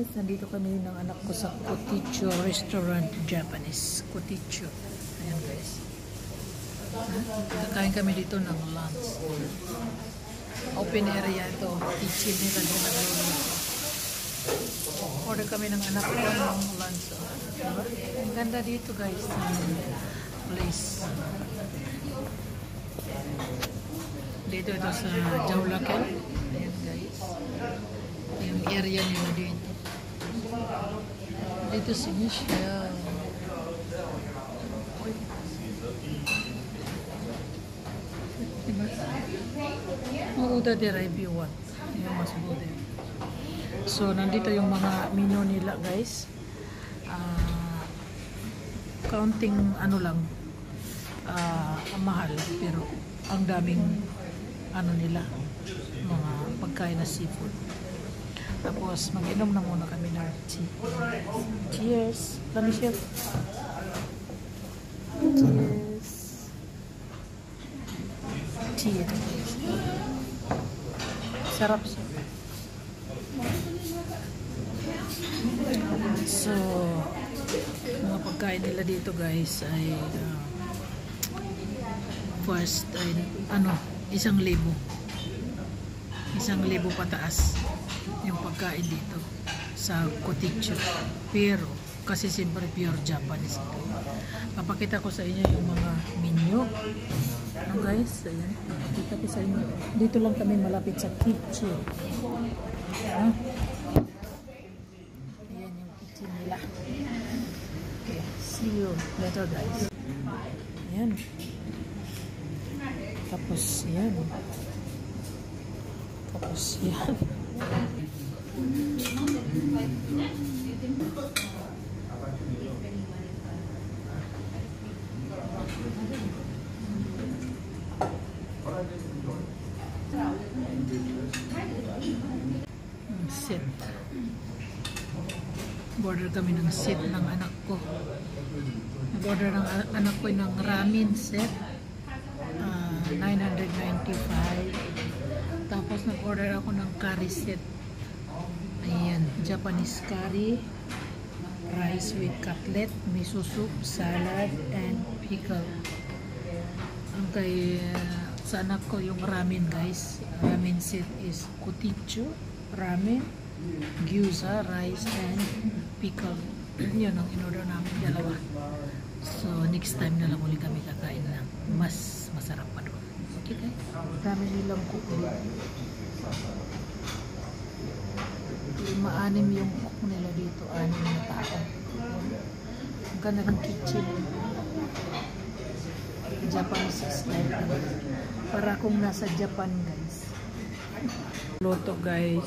guys, nandito kami ng anak ko sa Koticho Restaurant Japanese. Koticho. Ayan guys. Kakain kami dito ng lunch. Open area ito. Kitchen nila din nagluluto. Order kami ng anak ko ng lunch. Diba? Ang ganda dito guys. Place. Dito ito sa Jaulaken. Ayan guys. Yung area nila dito. Dito si Michelle. Diba? Mauda dira if you want. Yung mas bude. So, nandito yung mga menu nila guys. Counting ano lang. Mahal. Pero ang daming ano nila. Mga pagkain na seafood. Tapos, mag-inom na muna kami ng tea. Cheers! Let me share. Cheers! Tea. Sarap siya. So, mga pagkain nila dito guys ay first ay ano, 1,000. 1,000 pataas yung pagkain dito sa Koticho. Pero kasi siyempre pure Japanese ito. Papakita ko sa inyo yung mga menu. Ano guys, ayan. Papakita ko sa inyo. Dito lang kami malapit sa kitchen. Ayan yung kitchen nila. Okay, see you later guys. Ayan. Tapos yan. Tapos yan. Set. Order kami ng set ng anak ko. Nag-order ng anak ko ng ramen set. 995. Tapos nag-order ako ng curry set. Ayan, Japanese curry, rice with cutlet, miso soup, salad, and pickle. Ang kay sa anak ko yung ramen guys. Ramen set is Koticho, ramen, gyoza, rice, and pickle. Yun ang in-order namin, dalawa. So, next time na lang ulit kami kakain na mas masarap pa doon. Okay guys? Dami nilang cook dito. 5-6 yung cook nila dito. 6 na tao. Ang ganda ng kitchen. Japanese style. Para akong nasa Japan guys. Loto guys.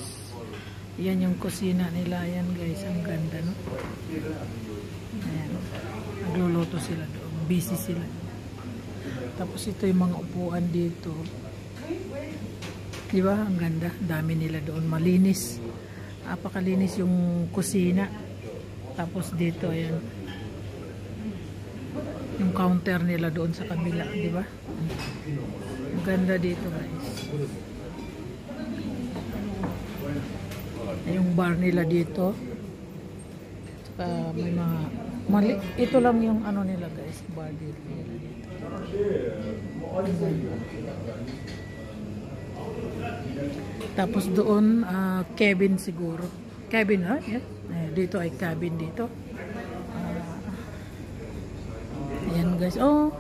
Yan yung kusina nila. Ayan guys. Ang ganda no? Ayan. Nagluluto sila doon. Busy sila. Tapos ito yung mga upuan dito. Diba? Ang ganda. Dami nila doon. Malinis. Apakalinis yung kusina. Tapos dito, ayan. Yung counter nila doon sa kabila. Diba? Ang ganda dito guys. Yung bar nila dito. Saka may mga ito lang yung ano nila guys. Bar dito nila dito. Tapos doon cabin siguro. Cabin ha? Yeah. Dito ay cabin dito. Ayan guys. Oh,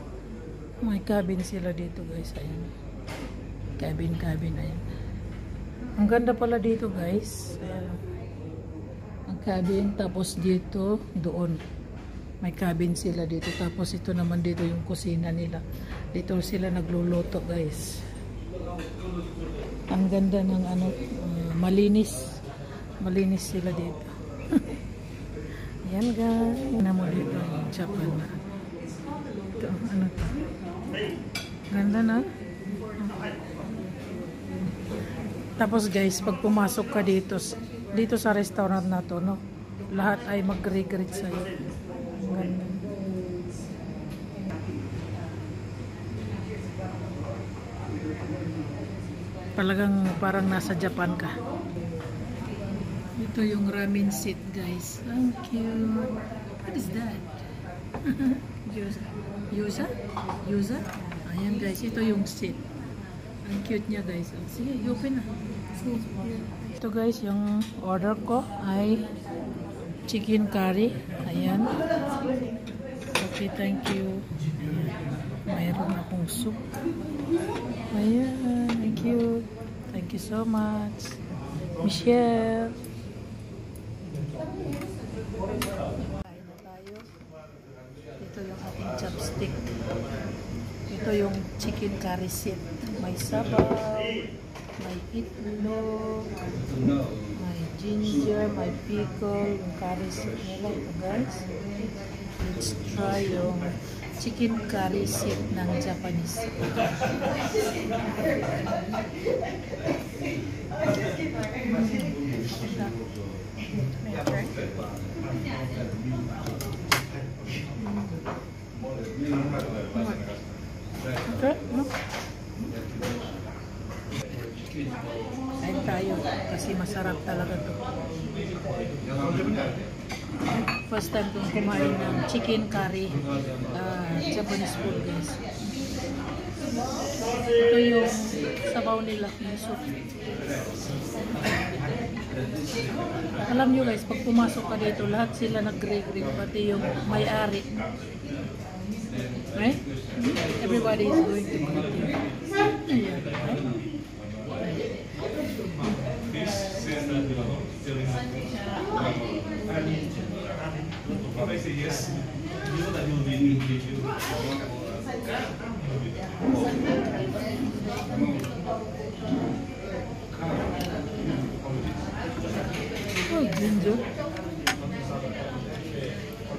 may cabin sila dito guys. Ayan. Cabin. Ayan. Ang ganda pala dito guys. Ayan. Ang cabin. Tapos dito, doon. May cabin sila dito. Tapos ito naman dito yung kusina nila. Dito sila nagluluto guys. Ang ganda ng ano, malinis. Malinis sila dito. Yan guys. Tingnan mo dito yung Japan na. Ito, ano to? Ganda na. Tapos guys, pag pumasok ka dito sa restaurant na to, no? Lahat ay mag-regret sa'yo. Ganda. Talagang parang nasa Japan ka. Ito yung ramen set, guys. Ang cute. What is that? Yuza? Yuza? Ayan, guys. Ito yung set. Ang cute niya, guys. Sige, open na. Ito, guys, yung order ko ay chicken curry. Ayan. Okay, thank you. Ayan. Mayroon akong soup. Ayan. Thank you. Thank you so much. Michelle. Kain na tayo. Ito yung ating chopstick. Ito yung chicken curry set. May sabaw, may itlog, may ginger, may pickle, yung curry set nila. Ito, guys. Let's try yung chicken curry set ng Japanese. Okay, no? Kain tayo kasi masarap talaga to. First time kong kumain ng chicken curry Japanese food, guys. Ito yung sabaw nila, yung soup. Alam nyo, guys, pag pumasok ka dito, lahat sila nag-greg-greg, pati yung may-ari. Right? Everybody is going to greet you. Ayan, right? If I say yes, you know that you will be with you. Oh, ginger.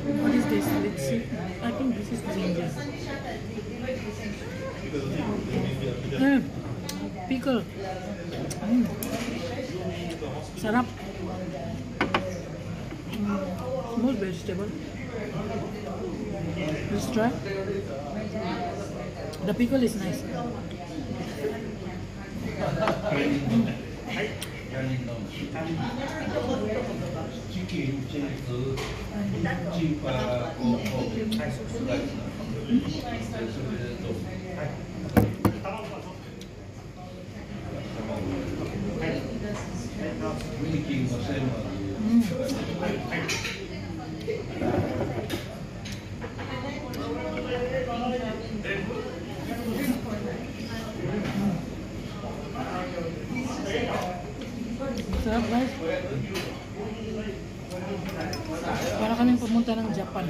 What is this? Let's see. I think this is ginger. Pickle. Sarap. Small vegetable. Let's try. The pickle is nice. Sarap, guys. Para kaming pumunta ng Japan.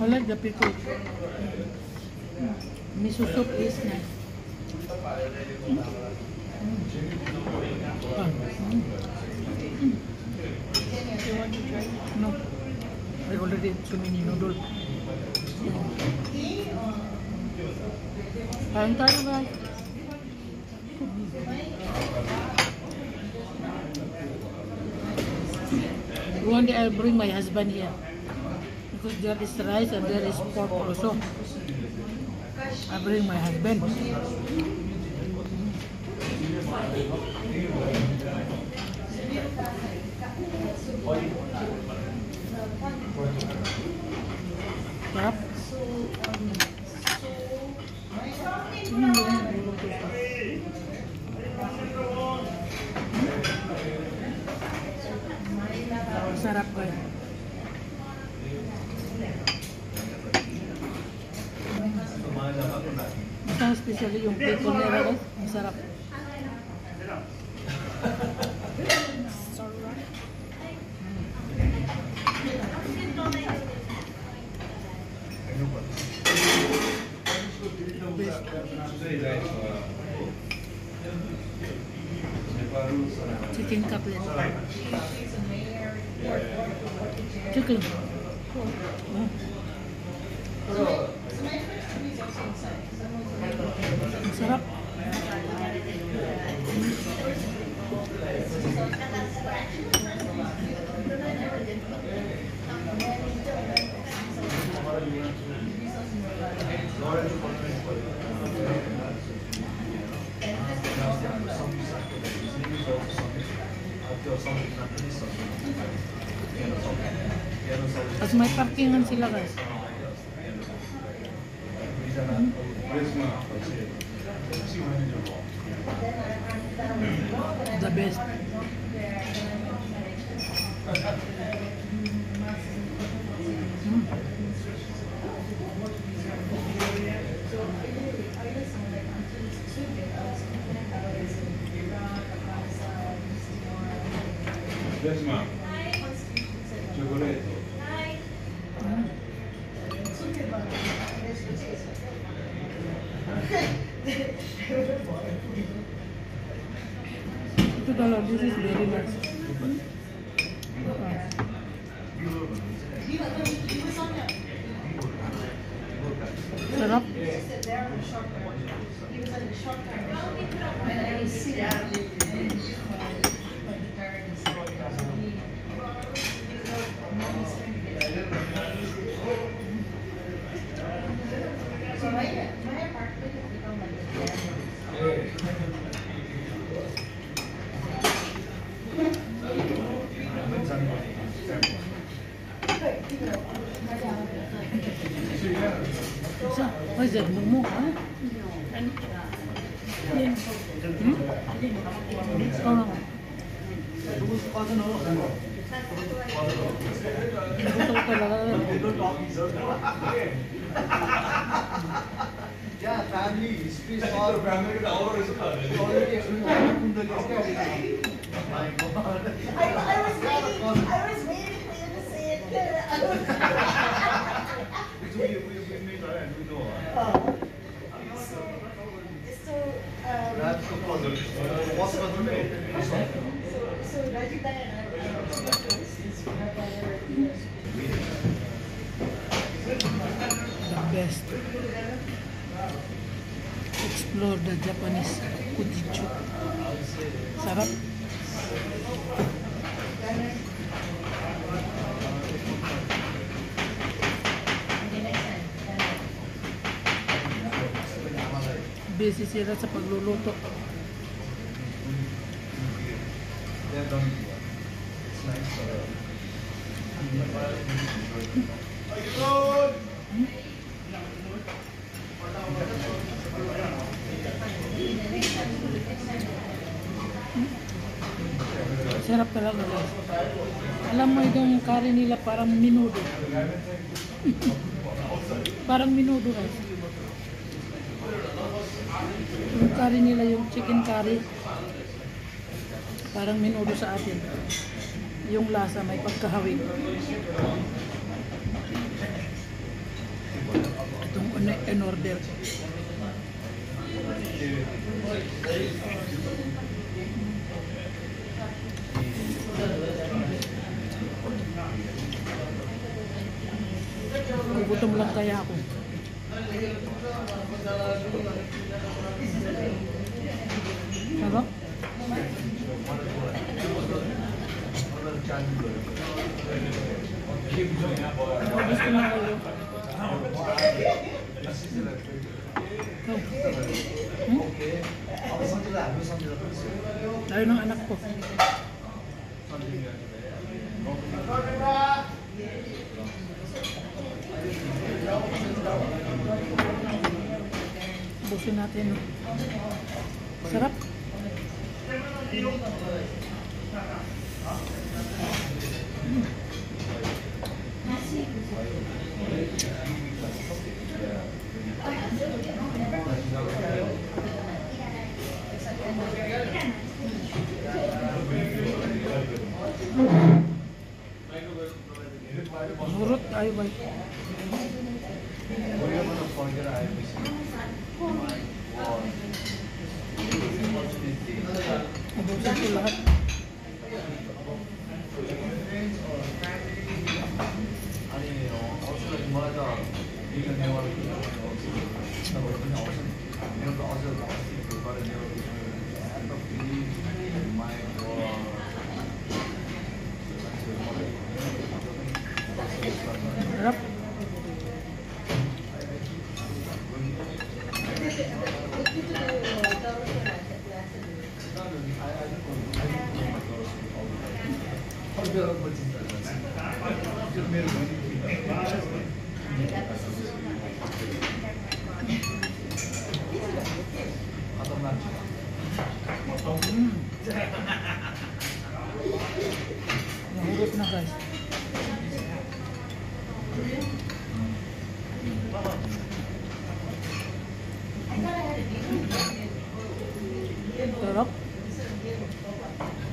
I like the pickle. Miso soup is nice. You want to try? No. I already ate so many noodles. Kain tayo, guys. One day I'll bring my husband here because there is rice and there is pork also. I'll bring my husband. Sarap. Sarap, guys. Masarap, especially yung pickle nila, guys. Masarap. Chicken cutlet. Chicken. Sarap. Tapos may parkingan sila guys. The best. Yes, ma'am. Chocolate. $2. This is very nice. Sarap. What is that? Momo? Huh? Yeah, family history is all Family का और ऐसा खा रहे हैं. already explained. My God. I was waiting for you to say it. We made that and we know. So, That's the puzzle. What's the puzzle? so Rajita and I were The best. Explore the Japanese kujichu. Sarap. Busy sila sa pagluluto. They're done. It's nice. Sarap talaga guys. Alam mo yung curry nila parang minudo. Parang minudo guys. Yung curry nila, yung chicken curry, parang minudo sa atin. Yung lasa may pagkahawig. Itong in order. Gugutom lang kaya ako. Sarap. Gusto na kayo. Tayo ng anak ko. Busin natin. Sarap. Murut tayo ba? Ubusin ko lahat. Sarap. Nahurot na guys. Sarap.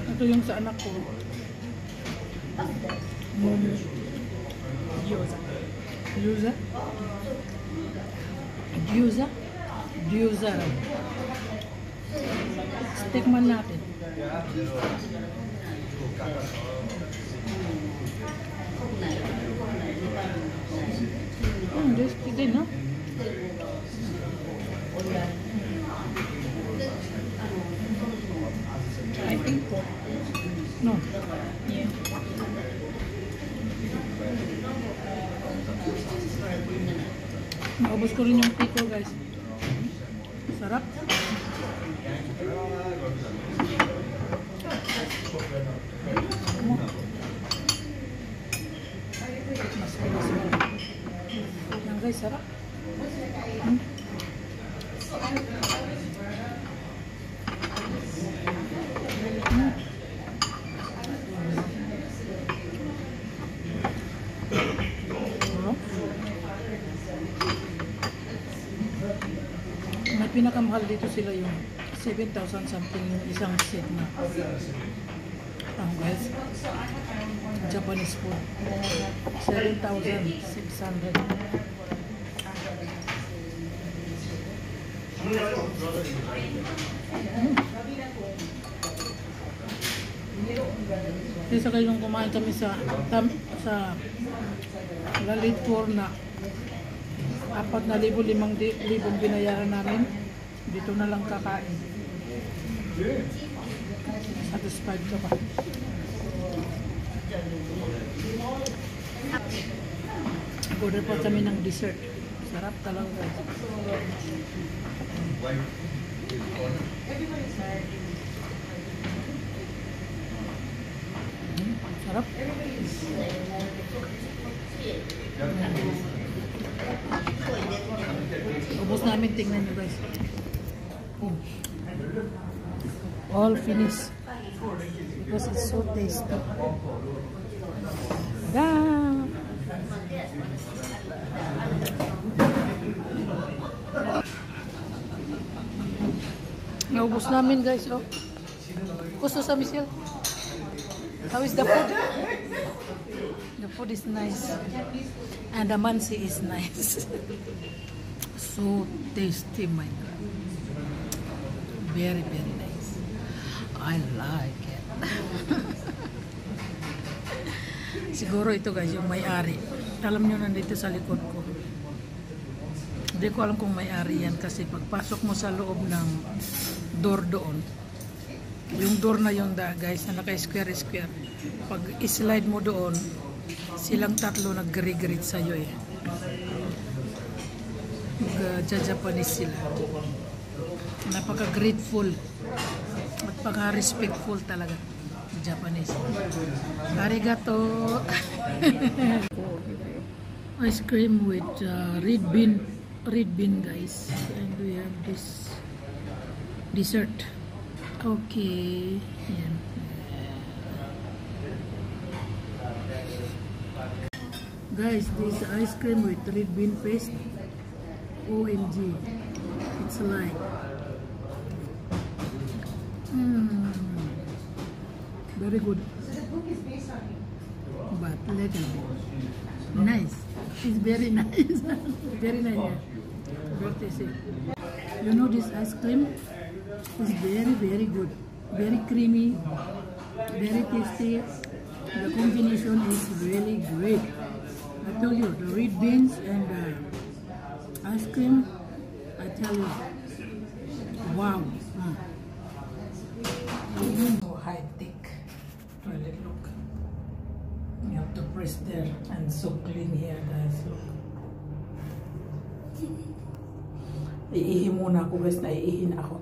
Ito yung sa anak ko. Gyoza. Gyoza? Gyoza? Gyoza. Tikman natin. This is no? I think no. Yeah. Naubos ko rin yung pico guys. Sarap. Yan guys, sarap. May pinakamahal dito sila yung 7,000 something yung isang set na guys, Japanese food. 7,600. Isa kayo nung kumain kami sa Lalit Tour na 4,000-5,000 binayaran namin. Dito na lang kakain. Satisfied ka pa. Order pa kami ng dessert. Sarap talaga guys. Sarap. Ubus namin, tingnan nyo guys. All finished. Because it's so tasty. Damn! Naubos namin guys, oh. Gusto sa Michelle? How is the food? The food is nice. And the mansi is nice. So tasty, my God. Very, very nice. I like it. Siguro ito guys, yung may-ari. Alam nyo, nandito sa likod ko. Hindi ko alam kung may-ari yan kasi pagpasok mo sa loob ng door doon, yung door na yun guys, na naka-square-square, pag slide mo doon, silang tatlo nag-greet sa'yo eh. Japanese sila. Napaka-grateful at paka-respectful talaga. Japanese. Arigato. Ice cream with red bean guys, and we have this dessert. Okay. Yan. Guys, this ice cream with red bean paste. OMG, it's like very good, but little bit nice. It's very nice. Very nice, yeah. Very tasty. You know, this ice cream is very, very good, very creamy, very tasty. The combination is really great. I tell you, the red beans and ice cream, I tell you, wow. So high-tech toilet look. You have to press there and so clean here guys. Look. Iihi muna ako guys, naiihi na ako.